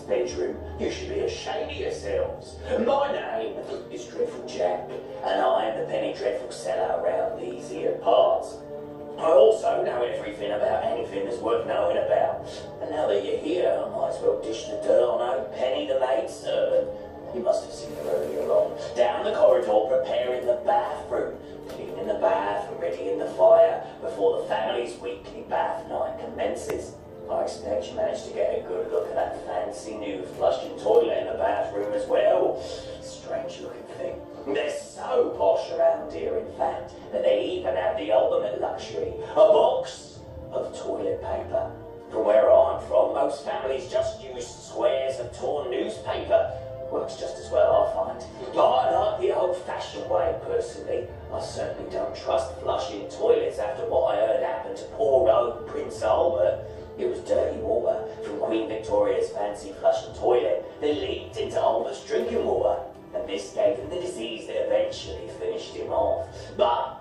bedroom. You should be ashamed of yourselves. My name is Dreadful Jack, and I am the penny dreadful seller around these here parts. I also know everything about anything that's worth knowing about. And now that you're here, I might as well dish the dirt on old Penny the maid servant. You must have seen her earlier on, down the corridor preparing the bathroom, cleaning the bath and readying the fire before the family's weekly bath night commences. I expect you managed to get a good look at that fancy new flushing toilet in the bathroom as well. Strange looking thing. They're so posh around here, in fact, that they even have the ultimate luxury, a box of toilet paper. From where I'm from, most families just use squares of torn newspaper. Works just as well, I find. I like the old-fashioned way, personally. I certainly don't trust flushing toilets after what I heard happened to poor old Prince Albert. It was dirty water from Queen Victoria's fancy flushing toilet that leaked into Albert's drinking water, and this gave him the disease that eventually finished him off. But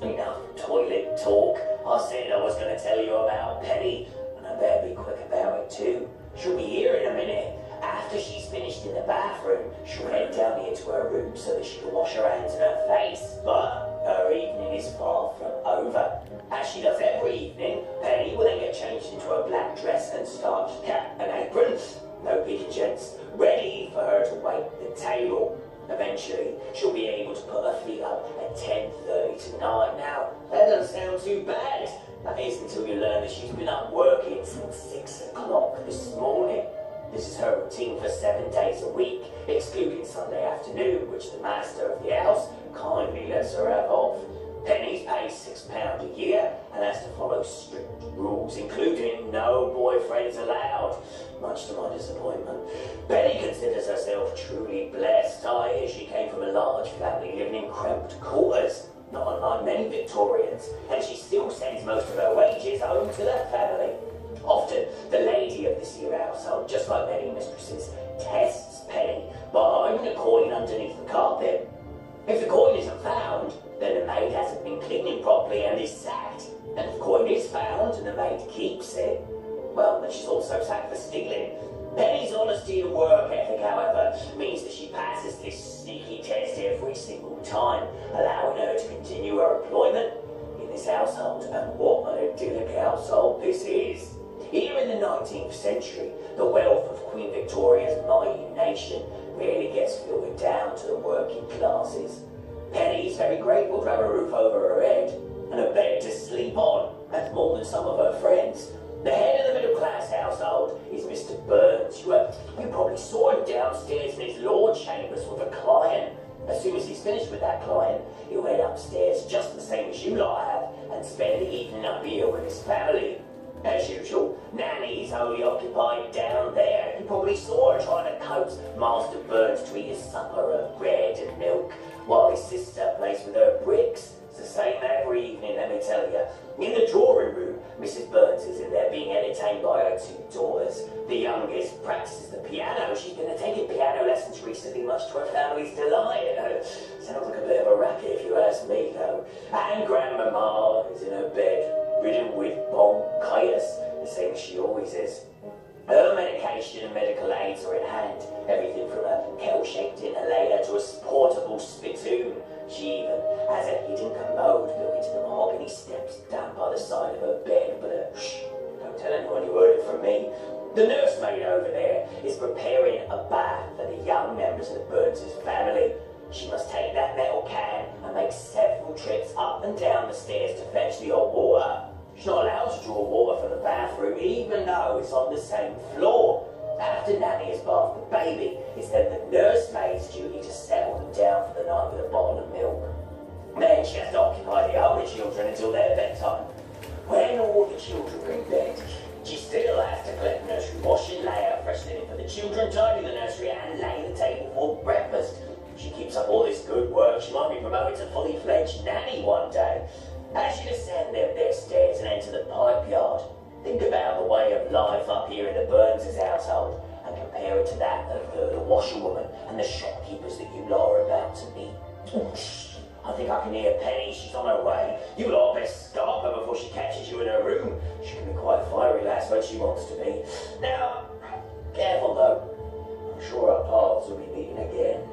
enough toilet talk. I said I was going to tell you about Penny, and I better be quick about it too. She'll be here in a minute. After she's finished in the bathroom, she'll head down here to her room so that she can wash her hands and her face. But her evening is far from over. As she does every evening, Penny will then get changed into a black dress and starched cap and apron, no peeking gents, ready for her to wait the table. Eventually, she'll be able to put her feet up at 10:30 tonight. Now, that doesn't sound too bad. That is until you learn that she's been up working since 6 o'clock this morning. This is her routine for 7 days a week, excluding Sunday afternoon, which the master of the house kindly lets her have off. Penny's paid £6 a year and has to follow strict rules, including no boyfriends allowed, much to my disappointment. Penny considers herself truly blessed. I hear she came from a large family living in cramped quarters, not unlike many Victorians, and she still sends most of her wages home to that family. Often, the lady of this here household, just like many mistresses, tests Penny by hiding a coin underneath the carpet. If the coin isn't found, then the maid hasn't been cleaning properly and is sacked. And if the coin is found and the maid keeps it, well, then she's also sacked for stealing. Penny's honesty and work ethic, however, means that she passes this sneaky test every single time, allowing her to continue her employment in this household. And what an idyllic household this is. Here in the 19th century, the wealth of Queen Victoria's mighty nation really gets filtered down to the working classes. Penny's very grateful to have a roof over her head and a bed to sleep on. That's more than some of her friends. The head of the middle-class household is Mr. Burns. You probably saw him downstairs in his law chambers with a client. As soon as he's finished with that client, he'll head upstairs just the same as you lot have and spend the evening up here with his family. As usual, Nanny's only occupied down there. You probably saw her trying to coax Master Burns to eat his supper of bread and milk, while his sister plays with her bricks. It's the same every evening, let me tell you. In the drawing room, Mrs. Burns is in there being entertained by her 2 daughters. The youngest practices the piano. She's been taking piano lessons recently, much to her family's delight. Sounds like a bit of a racket if you ask me, though. And Grandmama is in her bed, ridden with bronchitis, the same as she always is. Her medication and medical aids are at hand. Everything from a kettle-shaped inhaler to a portable spittoon. She even has a hidden commode built into the mahogany steps down by the side of her bed. But shh, don't tell anyone you heard it from me. The nursemaid over there is preparing a bath for the young members of the Burns' family. She must take that metal can and make several trips up and down the stairs to fetch the hot water. She's not allowed to draw water from the bathroom, even though it's on the same floor. After Nanny has bathed the baby, it's then the nursemaid's duty to settle them down for the night with a bottle of milk. Then she has to occupy the older children until their bedtime. When all the children are in bed, she still has to collect nursery washing, lay out fresh linen for the children, tidy the nursery and lay the table for breakfast. She keeps up all this good work, she might be promoted to fully-fledged nanny one day. As you descend them their stairs and enter the pipe yard, think about the way of life up here in the Burns' household and compare it to that of the washerwoman and the shopkeepers that you lot are about to meet. I think I can hear Penny, she's on her way. You lot best stop her before she catches you in her room. She can be quite fiery lass when she wants to be. Now, careful though. paths will be meeting again.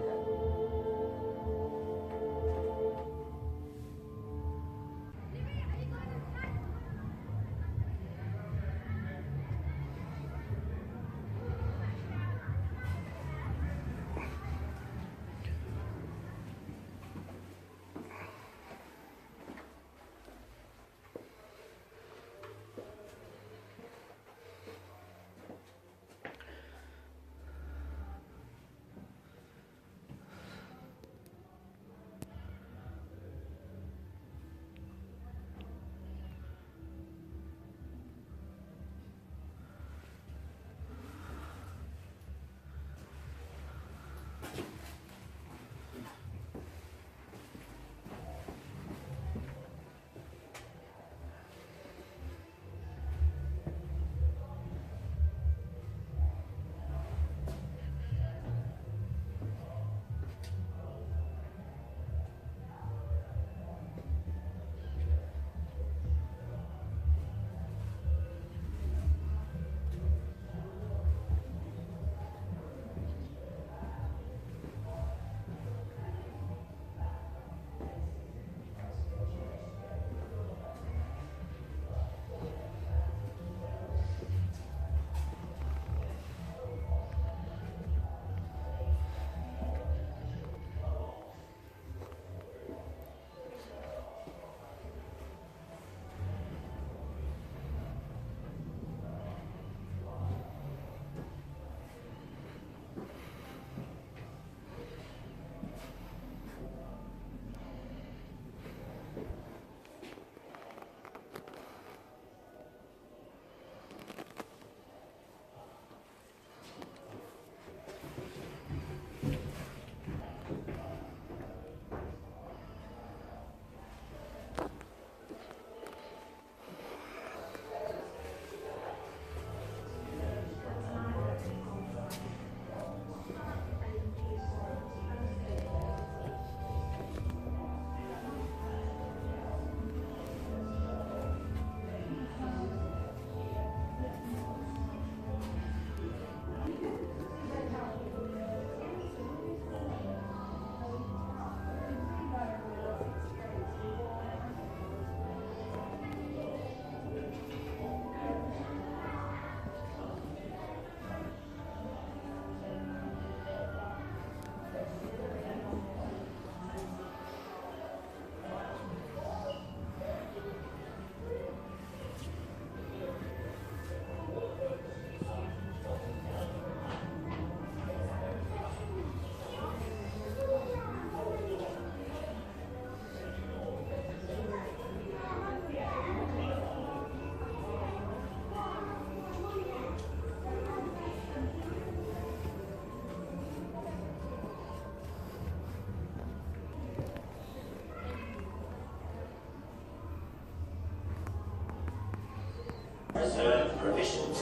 Reserve provisions.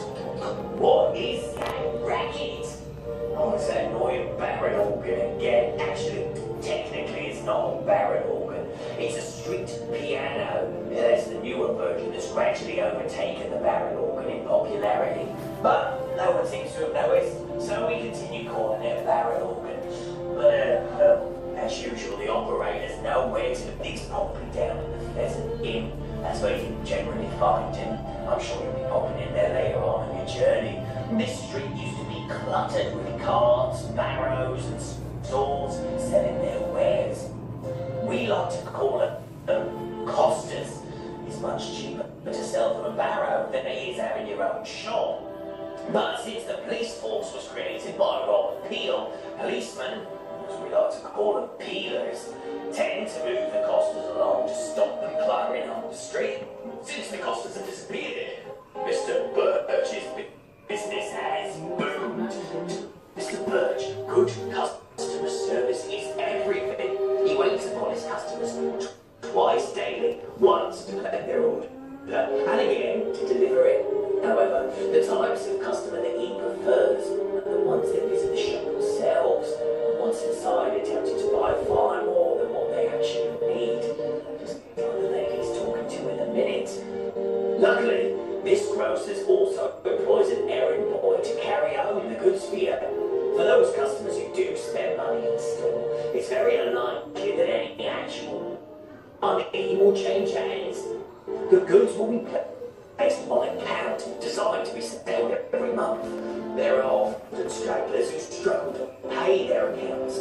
What is that racket? Oh, it's that annoying barrel organ again. Actually, technically it's not a barrel organ. It's a street piano. That's the newer version that's gradually overtaken the barrel organ in popularity. But no one seems to have noticed, so we continue calling it a barrel organ. But, as usual, the operators know where to. It's probably down in the Pheasant Inn. That's where you can generally find him. I'm sure you'll be popping in there later on in your journey. This street used to be cluttered with carts, barrows and stalls selling their wares. We like to call them costas. It's much cheaper to sell from a barrow than it is having your own shop. But since the police force was created by Robert Peel, policemen, as we like to call them peelers, tend to move the costas along to stop them cluttering on the street. Since the costas have disappeared, Mr. Birch's business has boomed. Mr. Birch, good customer service is everything. He waits upon his customers twice daily, once to collect their order, and again to deliver it. However, the types of customer that he prefers are the ones that visit the shop themselves. Once inside, they're tempted to buy far more than what they actually need. Just like the lady he's talking to in a minute. Luckily, this grocer's also employs an errand boy to carry home the goods for you. For those customers who do spend money in store, it's very unlikely that any actual money will change hands. The goods will be placed on an account designed to be settled every month. There are often stragglers who struggle to pay their accounts,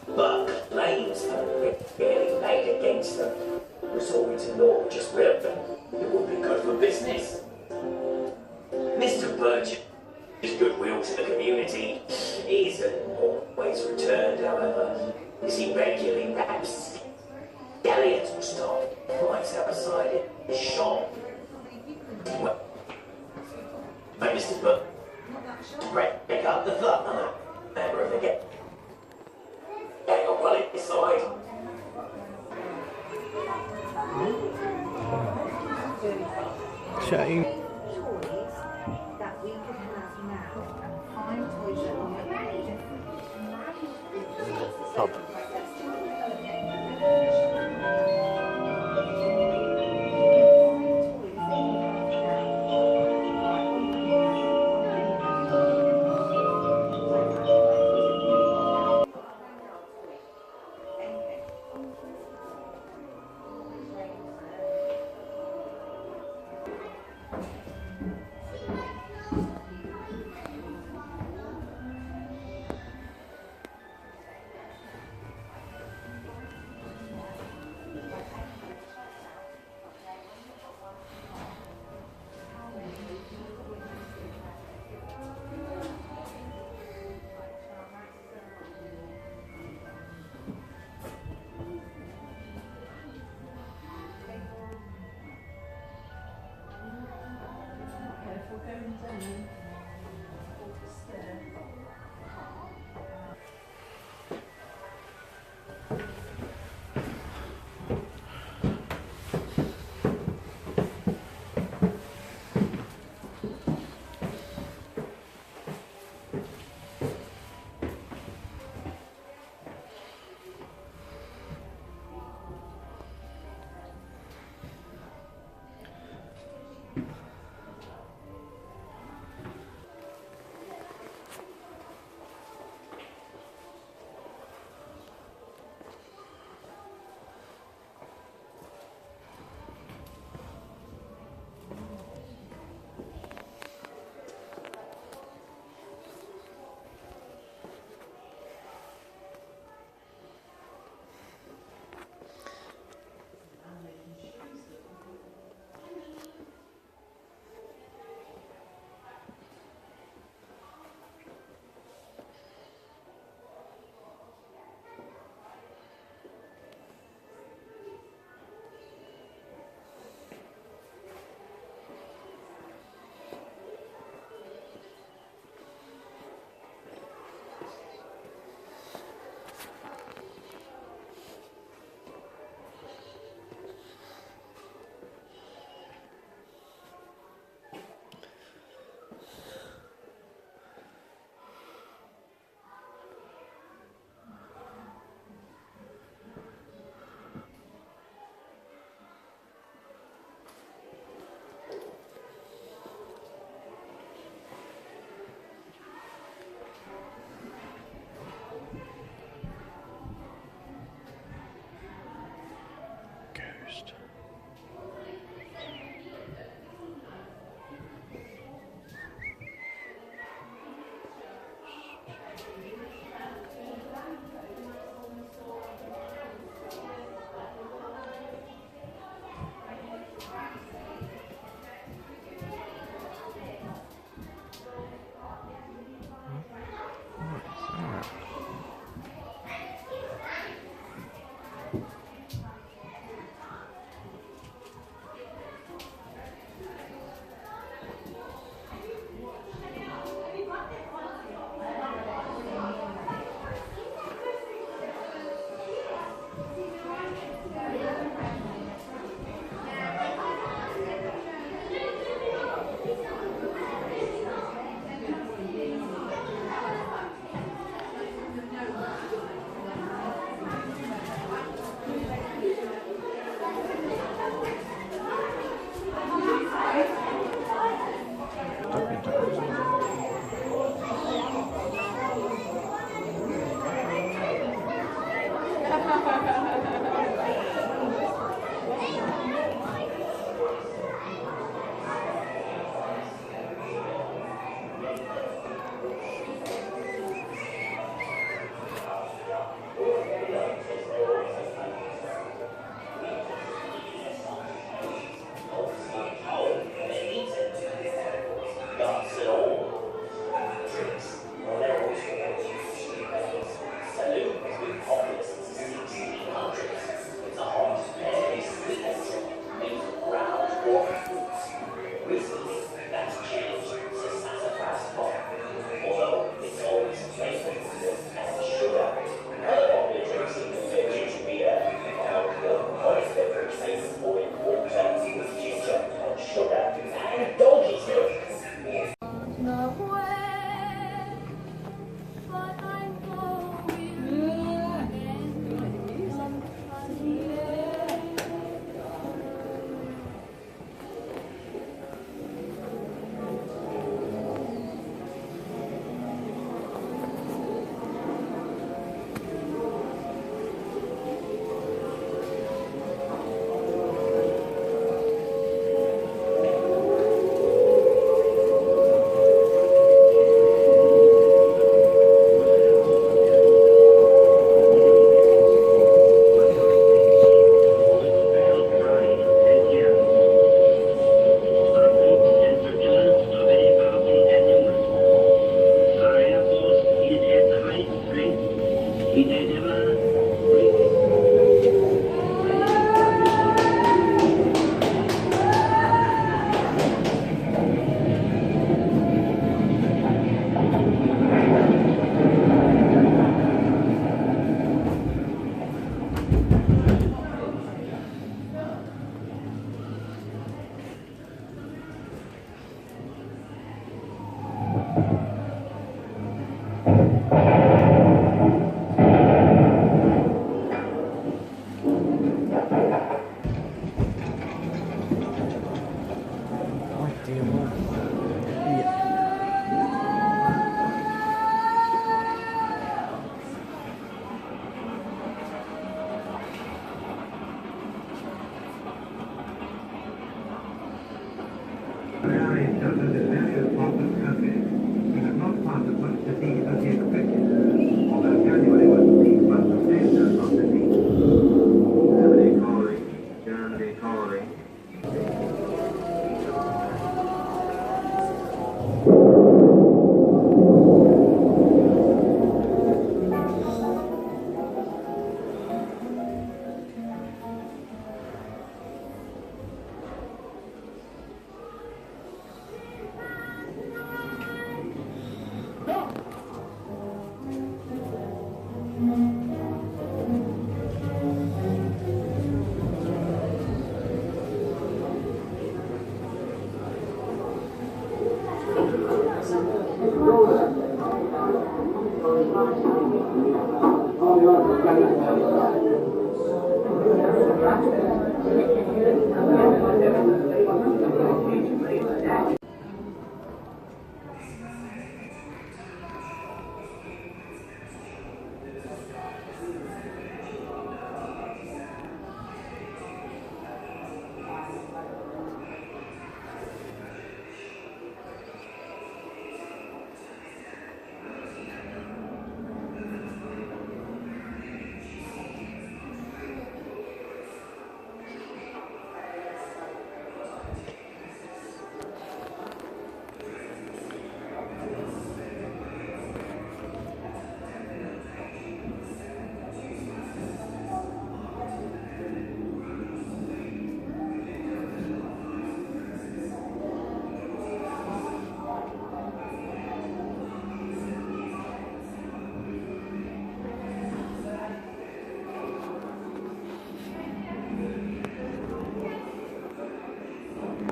but claims are really made against them. Resorting to law just will. It would be good for business. Mr. Birch's goodwill to the community isn't always returned, however, as he regularly wraps galleons will stop right outside his shop. Well, Mr. Birch, break up the flat, member of the gang. Hang on, well inside. Shame. That we could have now and find toys that are very different. Pub.